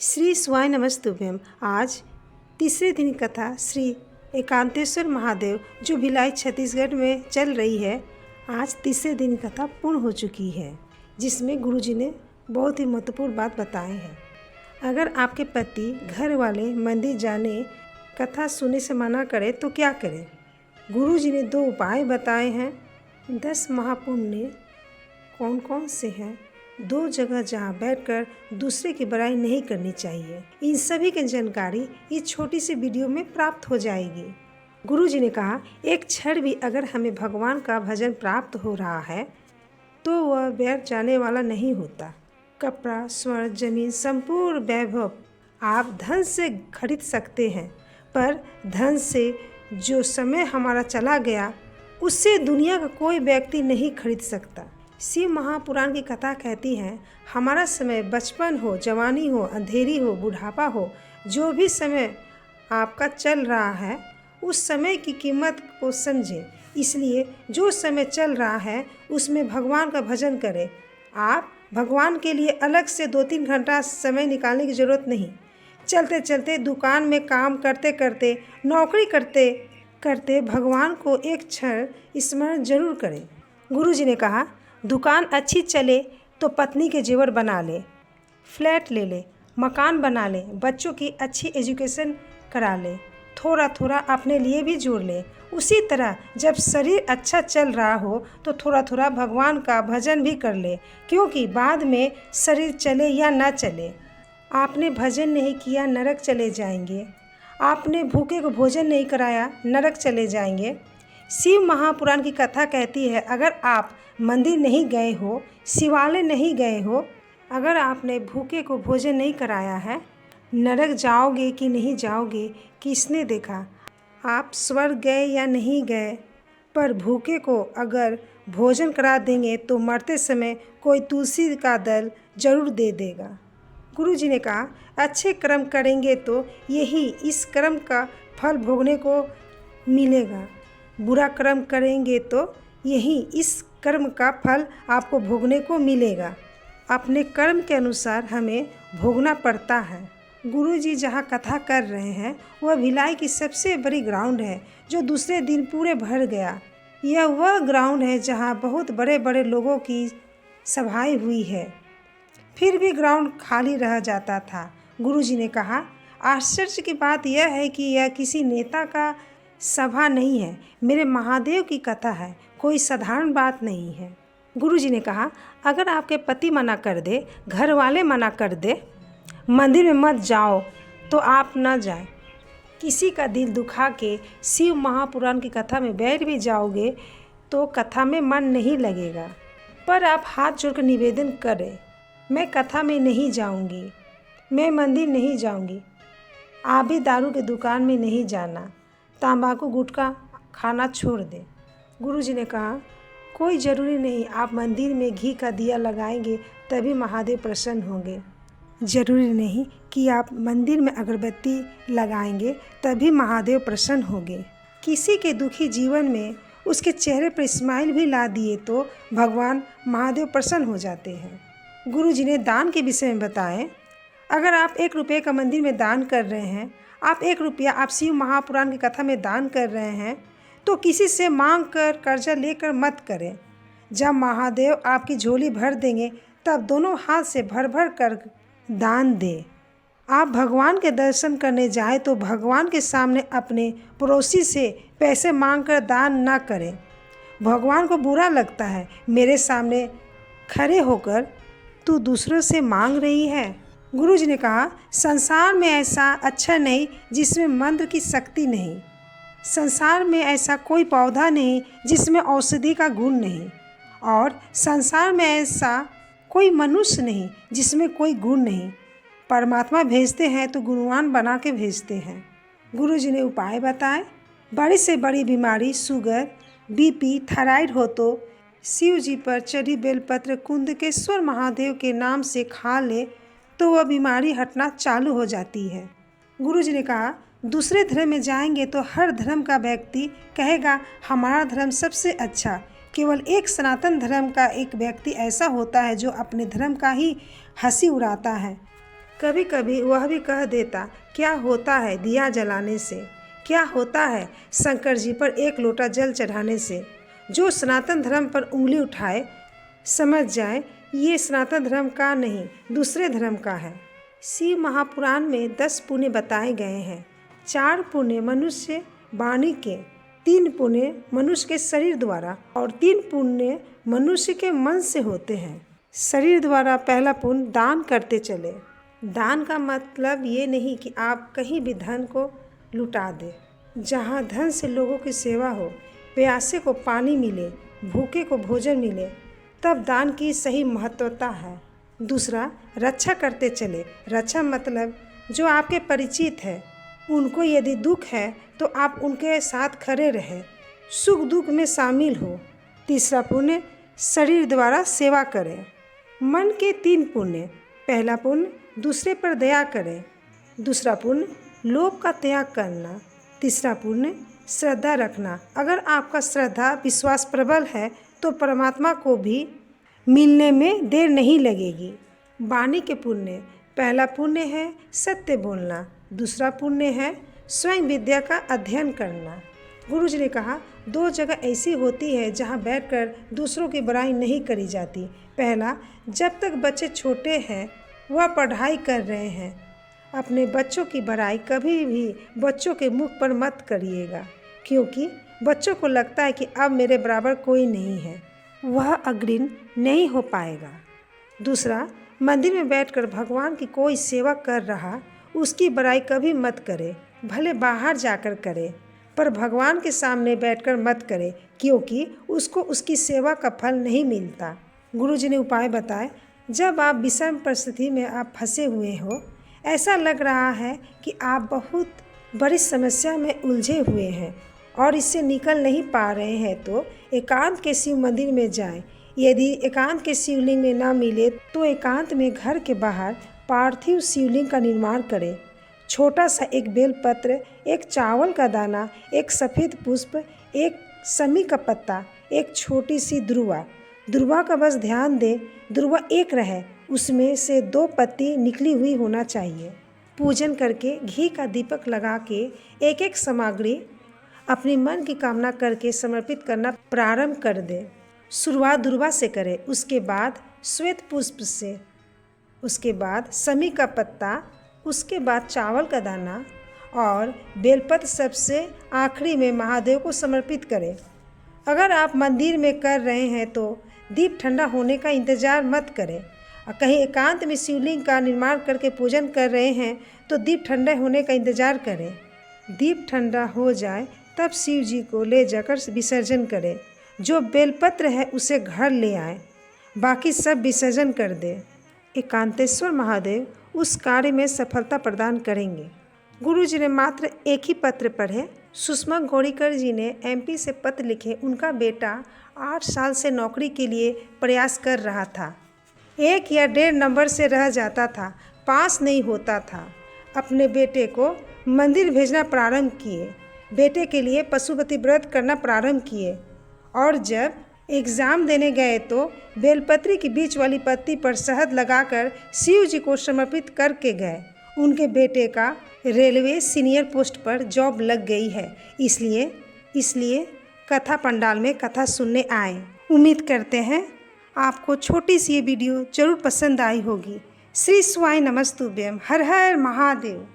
श्री स्वाय नमस्तुभ्यम। आज तीसरे दिन कथा श्री एकांतेश्वर महादेव जो भिलाई छत्तीसगढ़ में चल रही है, आज तीसरे दिन कथा पूर्ण हो चुकी है, जिसमें गुरुजी ने बहुत ही महत्वपूर्ण बात बताए हैं। अगर आपके पति घर वाले मंदिर जाने कथा सुनने से मना करें तो क्या करें? गुरुजी ने 2 उपाय बताए हैं। 10 महापुण्य कौन कौन से हैं? 2 जगह जहां बैठकर दूसरे की बुराई नहीं करनी चाहिए। इन सभी की जानकारी इस छोटी सी वीडियो में प्राप्त हो जाएगी। गुरुजी ने कहा, एक क्षण भी अगर हमें भगवान का भजन प्राप्त हो रहा है तो वह व्यर्थ जाने वाला नहीं होता। कपड़ा, स्वर्ण, जमीन, संपूर्ण वैभव आप धन से खरीद सकते हैं, पर धन से जो समय हमारा चला गया उससे दुनिया का कोई व्यक्ति नहीं खरीद सकता। शिव महापुराण की कथा कहती है, हमारा समय बचपन हो, जवानी हो, अंधेरी हो, बुढ़ापा हो, जो भी समय आपका चल रहा है उस समय की कीमत को समझें। इसलिए जो समय चल रहा है उसमें भगवान का भजन करें। आप भगवान के लिए अलग से 2-3 घंटा समय निकालने की ज़रूरत नहीं। चलते चलते, दुकान में काम करते करते, नौकरी करते करते भगवान को एक क्षण स्मरण जरूर करें। गुरुजी ने कहा, दुकान अच्छी चले तो पत्नी के जेवर बना ले, फ्लैट ले ले, मकान बना ले, बच्चों की अच्छी एजुकेशन करा ले, थोड़ा थोड़ा अपने लिए भी जोड़ ले। उसी तरह जब शरीर अच्छा चल रहा हो तो थोड़ा थोड़ा भगवान का भजन भी कर ले, क्योंकि बाद में शरीर चले या ना चले, आपने भजन नहीं किया नरक चले जाएंगे। आपने भूखे को भोजन नहीं कराया नरक चले जाएंगे। शिव महापुराण की कथा कहती है, अगर आप मंदिर नहीं गए हो, शिवालय नहीं गए हो, अगर आपने भूखे को भोजन नहीं कराया है, नरक जाओगे कि नहीं जाओगे किसने देखा? आप स्वर्ग गए या नहीं गए, पर भूखे को अगर भोजन करा देंगे तो मरते समय कोई तुलसी का दल जरूर दे देगा। गुरुजी ने कहा, अच्छे कर्म करेंगे तो यही इस कर्म का फल भोगने को मिलेगा, बुरा कर्म करेंगे तो यही इस कर्म का फल आपको भोगने को मिलेगा। अपने कर्म के अनुसार हमें भोगना पड़ता है। गुरुजी जहाँ कथा कर रहे हैं वह भिलाई की सबसे बड़ी ग्राउंड है, जो दूसरे दिन पूरे भर गया। यह वह ग्राउंड है जहाँ बहुत बड़े बड़े लोगों की सभाएं हुई है, फिर भी ग्राउंड खाली रह जाता था। गुरुजी ने कहा, आश्चर्य की बात यह है कि यह किसी नेता का सभा नहीं है, मेरे महादेव की कथा है, कोई साधारण बात नहीं है। गुरुजी ने कहा, अगर आपके पति मना कर दे, घर वाले मना कर दे, मंदिर में मत जाओ तो आप न जाए। किसी का दिल दुखा के शिव महापुराण की कथा में बैठ भी जाओगे तो कथा में मन नहीं लगेगा। पर आप हाथ जोड़कर निवेदन करें, मैं कथा में नहीं जाऊंगी, मैं मंदिर नहीं जाऊंगी, आप भी दारू के दुकान में नहीं जाना, तंबाकू गुटखा खाना छोड़ दें। गुरुजी ने कहा, कोई ज़रूरी नहीं आप मंदिर में घी का दिया लगाएंगे तभी महादेव प्रसन्न होंगे। ज़रूरी नहीं कि आप मंदिर में अगरबत्ती लगाएंगे तभी महादेव प्रसन्न होंगे। किसी के दुखी जीवन में उसके चेहरे पर स्माइल भी ला दिए तो भगवान महादेव प्रसन्न हो जाते हैं। गुरुजी ने दान के विषय में बताएं, अगर आप 1 रुपये का मंदिर में दान कर रहे हैं, आप 1 रुपया आप शिव महापुराण की कथा में दान कर रहे हैं, तो किसी से मांग कर कर्जा लेकर मत करें। जब महादेव आपकी झोली भर देंगे तब दोनों हाथ से भर भर कर दान दें। आप भगवान के दर्शन करने जाए तो भगवान के सामने अपने पड़ोसी से पैसे मांग कर दान ना करें। भगवान को बुरा लगता है, मेरे सामने खड़े होकर तू दूसरों से मांग रही है। गुरुजी ने कहा, संसार में ऐसा अच्छा नहीं जिसमें मंत्र की शक्ति नहीं, संसार में ऐसा कोई पौधा नहीं जिसमें औषधि का गुण नहीं, और संसार में ऐसा कोई मनुष्य नहीं जिसमें कोई गुण नहीं। परमात्मा भेजते हैं तो गुणवान बना के भेजते हैं। गुरुजी ने उपाय बताए, बड़ी से बड़ी बीमारी शुगर, बीपी, थायराइड हो तो शिव जी पर चढ़ी बेलपत्र कुंदकेश्वर महादेव के नाम से खा ले तो वह बीमारी हटना चालू हो जाती है। गुरुजी ने कहा, दूसरे धर्म में जाएंगे तो हर धर्म का व्यक्ति कहेगा हमारा धर्म सबसे अच्छा। केवल एक सनातन धर्म का एक व्यक्ति ऐसा होता है जो अपने धर्म का ही हंसी उड़ाता है। कभी कभी वह भी कह देता, क्या होता है दिया जलाने से, क्या होता है शंकर जी पर एक लोटा जल चढ़ाने से। जो सनातन धर्म पर उंगली उठाए समझ जाए ये सनातन धर्म का नहीं दूसरे धर्म का है। शिव महापुराण में 10 पुण्य बताए गए हैं। 4 पुण्य मनुष्य वाणी के, 3 पुण्य मनुष्य के शरीर द्वारा और 3 पुण्य मनुष्य के मन से होते हैं। शरीर द्वारा पहला पुण्य दान करते चले। दान का मतलब ये नहीं कि आप कहीं भी धन को लुटा दें। जहाँ धन से लोगों की सेवा हो, प्यासे को पानी मिले, भूखे को भोजन मिले, तब दान की सही महत्वता है। दूसरा, रक्षा करते चले। रक्षा मतलब जो आपके परिचित है, उनको यदि दुख है तो आप उनके साथ खड़े रहें, सुख दुख में शामिल हो। तीसरा पुण्य, शरीर द्वारा सेवा करें। मन के 3 पुण्य। पहला पुण्य, दूसरे पर दया करें। दूसरा पुण्य, लोभ का त्याग करना। तीसरा पुण्य, श्रद्धा रखना। अगर आपका श्रद्धा विश्वास प्रबल है तो परमात्मा को भी मिलने में देर नहीं लगेगी। वाणी के पुण्य। पहला पुण्य है सत्य बोलना। दूसरा पुण्य है स्वयं विद्या का अध्ययन करना। गुरु जी ने कहा, 2 जगह ऐसी होती है जहाँ बैठकर दूसरों की बुराई नहीं करी जाती। पहला, जब तक बच्चे छोटे हैं वह पढ़ाई कर रहे हैं, अपने बच्चों की बुराई कभी भी बच्चों के मुख पर मत करिएगा, क्योंकि बच्चों को लगता है कि अब मेरे बराबर कोई नहीं है, वह अग्रणी नहीं हो पाएगा। दूसरा, मंदिर में बैठकर भगवान की कोई सेवा कर रहा, उसकी बुराई कभी मत करे, भले बाहर जाकर करे, पर भगवान के सामने बैठकर मत करे, क्योंकि उसको उसकी सेवा का फल नहीं मिलता। गुरु जी ने उपाय बताए, जब आप विषम परिस्थिति में आप फंसे हुए हो, ऐसा लग रहा है कि आप बहुत बड़ी समस्या में उलझे हुए हैं और इससे निकल नहीं पा रहे हैं, तो एकांत के शिव मंदिर में जाएं। यदि एकांत के शिवलिंग में ना मिले तो एकांत में घर के बाहर पार्थिव शिवलिंग का निर्माण करें। छोटा सा एक बेलपत्र, एक चावल का दाना, एक सफ़ेद पुष्प, एक समी का पत्ता, एक छोटी सी दुर्वा का बस ध्यान दें, दुर्वा एक रहे, उसमें से 2 पत्ती निकली हुई होना चाहिए। पूजन करके घी का दीपक लगा के एक एक सामग्री अपने मन की कामना करके समर्पित करना प्रारंभ कर दें। शुरुआत दुर्वा से करें, उसके बाद श्वेत पुष्प से, उसके बाद समी का पत्ता, उसके बाद चावल का दाना और बेलपत्र सबसे आखिरी में महादेव को समर्पित करें। अगर आप मंदिर में कर रहे हैं तो दीप ठंडा होने का इंतज़ार मत करें। कहीं एकांत में शिवलिंग का निर्माण करके पूजन कर रहे हैं तो दीप ठंडा होने का इंतज़ार करें। दीप ठंडा हो जाए तब शिव जी को ले जाकर विसर्जन करें। जो बेलपत्र है उसे घर ले आए, बाकी सब विसर्जन कर दें। एकांतेश्वर महादेव उस कार्य में सफलता प्रदान करेंगे। गुरु जी ने मात्र एक ही पत्र पढ़े। सुषमा गोड़ीकर जी ने MP से पत्र लिखे। उनका बेटा 8 साल से नौकरी के लिए प्रयास कर रहा था, 1 या 1.5 नंबर से रह जाता था, पास नहीं होता था। अपने बेटे को मंदिर भेजना प्रारंभ किए, बेटे के लिए पशुपति व्रत करना प्रारंभ किए और जब एग्ज़ाम देने गए तो बेलपत्री की बीच वाली पत्ती पर शहद लगाकर शिव जी को समर्पित करके गए। उनके बेटे का रेलवे सीनियर पोस्ट पर जॉब लग गई है, इसलिए कथा पंडाल में कथा सुनने आए। उम्मीद करते हैं आपको छोटी सी ये वीडियो जरूर पसंद आई होगी। श्री शिवाय नमस्तुभ्यम। हर हर महादेव।